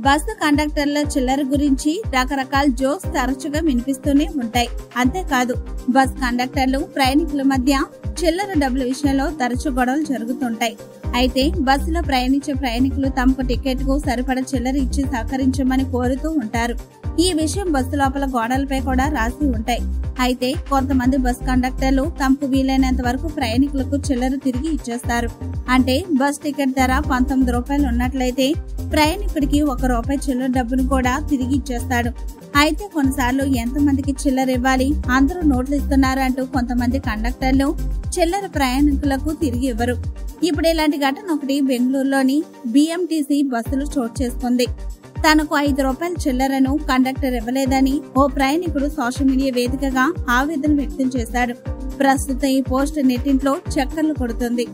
Bus కండక్టర్ల చిల్లర గురించి రకరకాల జోక్స్ తరచుగా వినిపిస్తూనే ఉంటాయి. అంతేకాదు బస్ కండక్టర్లు ప్రయాణికుల మధ్య చిల్లర డబ్బుల విషయంలో తరచు గొడవలు జరుగుతుంటాయి. అయితే బస్సులో ప్రయాణించే ప్రయాణికులు తమకు టికెట్ కు సరిపడ చిల్లర ఇచ్చి సహకరించమని కోరుతూ ఉంటారు. ఈ విషయం బస్సు లోపల గోడలపై కూడా రాసి ఉంటాయి. అయితే కొంతమంది బస్ కండక్టర్లు తమకు వీలైనంత వరకు ప్రయాణికులకు చిల్లర తిరిగి ఇచ్చేస్తారు. అంటే బస్ టికెట్ ధర 19 రూపాయలు ఉన్నట్లయితే ప్రయాణికుడికి ₹1 చిల్లర డబ్బును కూడా తిరిగి ఇచ్చేస్తాడు. అయితే కొన్నిసార్లు ఎంతమందికి చిల్లర ఇవ్వాలి, అందరూ నోట్లు ఇస్తున్నారు అంటూ కొంతమంది కండక్టర్లు చిల్లర ప్రయాణికులకు తిరిగి ఇవ్వరు. ఇప్పుడు ఇలాంటి ఘటన ఒకటి బెంగళూరులోని BMTC బస్సులో చోటు చేసుకుంది. తనకు ₹5 చిల్లరను కండక్టర్ ఇవ్వలేదని ఓ ప్రయాణికుడు సోషల్ మీడియా వేదికగా ఆవేదన వ్యక్తం చేశాడు. ప్రస్తుతం ఈ పోస్ట్ నెట్టింట్లో చక్కర్లు కొడుతుంది.